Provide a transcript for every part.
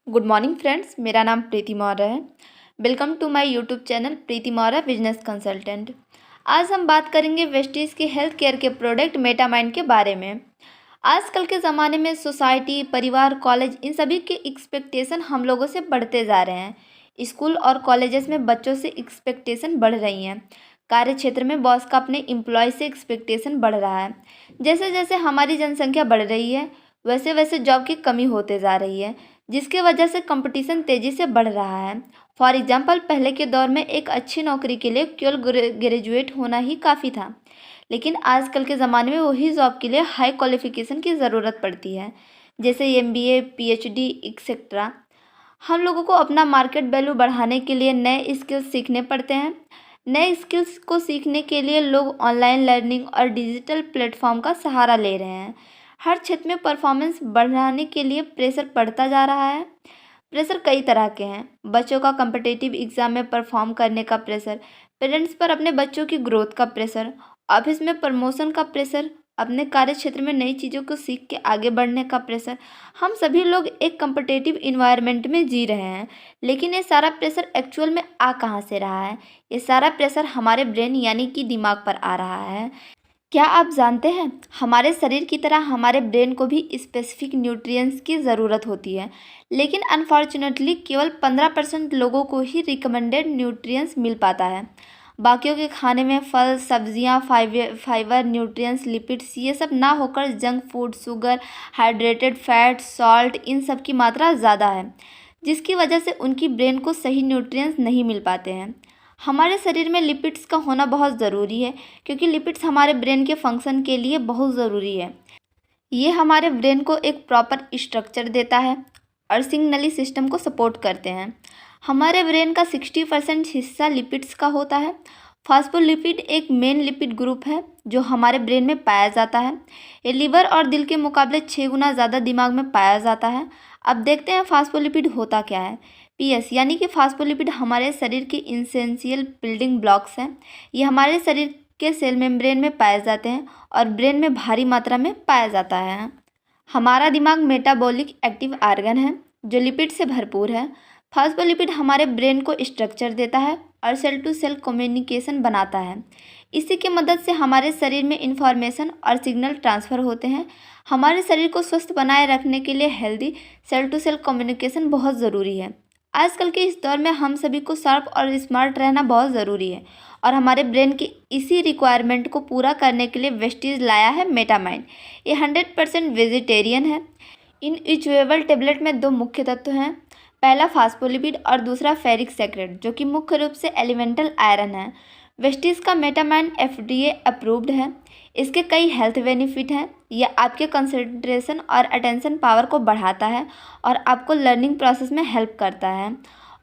Good morning friends, मेरा नाम प्रीति मौर्य है। Welcome to my YouTube channel Preeti Maurya business consultant. आज हम बात करेंगे वेस्टीज के हेल्थ केयर के प्रोडक्ट मेटामाइंड के बारे में। आजकल के ज़माने में सोसाइटी, परिवार, कॉलेज, इन सभी के एक्सपेक्टेशन हम लोगों से बढ़ते जा रहे हैं। स्कूल और कॉलेजेस में बच्चों से एक्सपेक्टेशन बढ़ रही हैं। कार्य क्षेत्र में बॉस का अपने एम्प्लॉय से एक्सपेक्टेशन बढ़ रहा है। जैसे जैसे हमारी जनसंख्या बढ़ रही है, वैसे वैसे जॉब की कमी होते जा रही है, जिसके वजह से कंपटीशन तेज़ी से बढ़ रहा है। फॉर एग्जांपल, पहले के दौर में एक अच्छी नौकरी के लिए केवल ग्रेजुएट होना ही काफ़ी था, लेकिन आजकल के ज़माने में वही जॉब के लिए हाई क्वालिफिकेशन की ज़रूरत पड़ती है, जैसे एमबीए, पीएचडी एक्सेट्रा। हम लोगों को अपना मार्केट वैल्यू बढ़ाने के लिए नए स्किल्स सीखने पड़ते हैं। नए स्किल्स को सीखने के लिए लोग ऑनलाइन लर्निंग और डिजिटल प्लेटफॉर्म का सहारा ले रहे हैं। हर क्षेत्र में परफॉर्मेंस बढ़ाने के लिए प्रेशर बढ़ता जा रहा है। प्रेशर कई तरह के हैं। बच्चों का कम्पिटिटिव एग्ज़ाम में परफॉर्म करने का प्रेशर, पेरेंट्स पर अपने बच्चों की ग्रोथ का प्रेशर, ऑफिस में प्रमोशन का प्रेशर, अपने कार्य क्षेत्र में नई चीज़ों को सीख के आगे बढ़ने का प्रेशर। हम सभी लोग एक कम्पिटिटिव इन्वायरमेंट में जी रहे हैं, लेकिन ये सारा प्रेशर एक्चुअल में आ कहाँ से रहा है? ये सारा प्रेशर हमारे ब्रेन यानी कि दिमाग पर आ रहा है। क्या आप जानते हैं, हमारे शरीर की तरह हमारे ब्रेन को भी स्पेसिफिक न्यूट्रिएंट्स की ज़रूरत होती है, लेकिन अनफॉर्चुनेटली केवल 15% लोगों को ही रिकमेंडेड न्यूट्रिएंट्स मिल पाता है। बाकियों के खाने में फल, सब्जियां, फाइबर, न्यूट्रिएंट्स, लिपिड्स, ये सब ना होकर junk food, sugar, hydrated fat, salt, इन सब की मात्रा ज़्यादा है, जिसकी वजह से उनकी ब्रेन को सही न्यूट्रिएंट्स नहीं मिल पाते हैं। हमारे शरीर में लिपिड्स का होना बहुत ज़रूरी है, क्योंकि लिपिड्स हमारे ब्रेन के फंक्शन के लिए बहुत ज़रूरी है। ये हमारे ब्रेन को एक प्रॉपर स्ट्रक्चर देता है और सिग्नली सिस्टम को सपोर्ट करते हैं। हमारे ब्रेन का 60% हिस्सा लिपिड्स का होता है। फॉस्फोलिपिड एक मेन लिपिड ग्रुप है जो हमारे ब्रेन में पाया जाता है। ये लिवर और दिल के मुकाबले 6 गुना ज़्यादा दिमाग में पाया जाता है। अब देखते हैं फास्फोलिपिड होता क्या है। पीएस यानी कि फास्फोलिपिड हमारे शरीर के इसेंशियल बिल्डिंग ब्लॉक्स हैं। ये हमारे शरीर के सेल मेम्ब्रेन में पाए जाते हैं और ब्रेन में भारी मात्रा में पाया जाता है। हमारा दिमाग मेटाबॉलिक एक्टिव ऑर्गन है जो लिपिड से भरपूर है। फास्फोलिपिड हमारे ब्रेन को स्ट्रक्चर देता है और सेल टू सेल कम्युनिकेशन बनाता है। इसी की मदद से हमारे शरीर में इंफॉर्मेशन और सिग्नल ट्रांसफ़र होते हैं। हमारे शरीर को स्वस्थ बनाए रखने के लिए healthy cell to cell communication बहुत ज़रूरी है। आजकल के इस दौर में हम सभी को शार्प और स्मार्ट रहना बहुत ज़रूरी है, और हमारे ब्रेन की इसी रिक्वायरमेंट को पूरा करने के लिए वेस्टीज लाया है मेटामाइंड। ये 100% वेजिटेरियन है। इन च्यूएबल टेबलेट में 2 मुख्य तत्व हैं। पहला फास्फोलिपिड और दूसरा फेरिक सैकराइड, जो कि मुख्य रूप से एलिमेंटल आयरन है। वेस्टीज का मेटामाइंड एफडीए अप्रूव्ड है। इसके कई हेल्थ बेनिफिट हैं। यह आपके कंसंट्रेशन और अटेंशन पावर को बढ़ाता है और आपको लर्निंग प्रोसेस में हेल्प करता है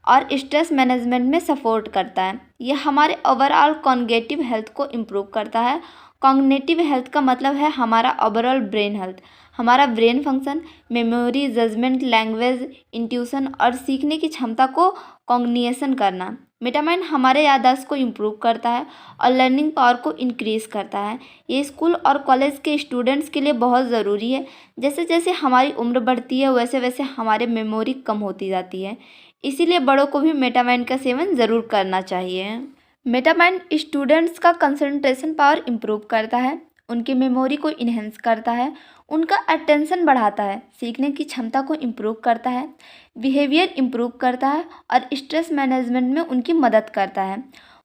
और स्ट्रेस मैनेजमेंट में सपोर्ट करता है। यह हमारे ओवरऑल कॉग्निटिव हेल्थ को इम्प्रूव करता है। कॉग्निटिव हेल्थ का मतलब है हमारा ओवरऑल ब्रेन हेल्थ, हमारा brain function, memory, judgement, language, intuition और सीखने की क्षमता को कॉग्निशन करना। मेटामाइंड हमारे याददाश्त को इम्प्रूव करता है और लर्निंग पावर को इंक्रीज़ करता है। ये स्कूल और कॉलेज के स्टूडेंट्स के लिए बहुत ज़रूरी है। जैसे जैसे हमारी उम्र बढ़ती है, वैसे वैसे हमारे मेमोरी कम होती जाती है। इसीलिए बड़ों को भी मेटामाइंड का सेवन ज़रूर करना चाहिए। मेटामाइंड स्टूडेंट्स का कंसंट्रेशन पावर इम्प्रूव करता है, उनकी मेमोरी को इन्हेंस करता है, उनका अटेंशन बढ़ाता है, सीखने की क्षमता को इम्प्रूव करता है, बिहेवियर इम्प्रूव करता है और स्ट्रेस मैनेजमेंट में उनकी मदद करता है।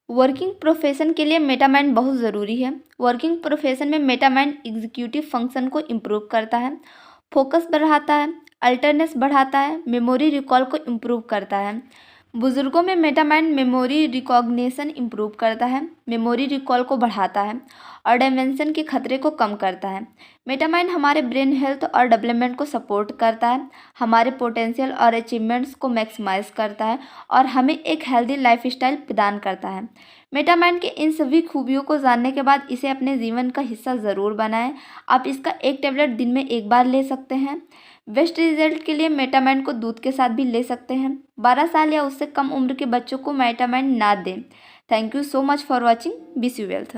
वर्किंग प्रोफेशन के लिए मेटामाइंड बहुत ज़रूरी है। वर्किंग प्रोफेशन में मेटामाइंड एग्जीक्यूटिव फंक्शन को इम्प्रूव करता है, फोकस बढ़ाता है, अल्टरनेस बढ़ाता है, मेमोरी रिकॉल को इम्प्रूव करता है। बुजुर्गों में मेटामाइंड मेमोरी रिकॉग्निशन इम्प्रूव करता है, मेमोरी रिकॉल को बढ़ाता है और डायमेंशन के खतरे को कम करता है। मेटामाइंड हमारे ब्रेन हेल्थ और डेवलपमेंट को सपोर्ट करता है, हमारे पोटेंशियल और अचीवमेंट्स को मैक्सिमाइज करता है और हमें एक हेल्दी लाइफस्टाइल प्रदान करता है। मेटामाइंड के इन सभी खूबियों को जानने के बाद इसे अपने जीवन का हिस्सा ज़रूर बनाएं। आप इसका एक टेबलेट दिन में एक बार ले सकते हैं। बेस्ट रिजल्ट के लिए मेटामाइंड को दूध के साथ भी ले सकते हैं। 12 साल या उससे कम उम्र के बच्चों को मेटामाइंड ना दें। Thank you so much for watching. Wish you wealth.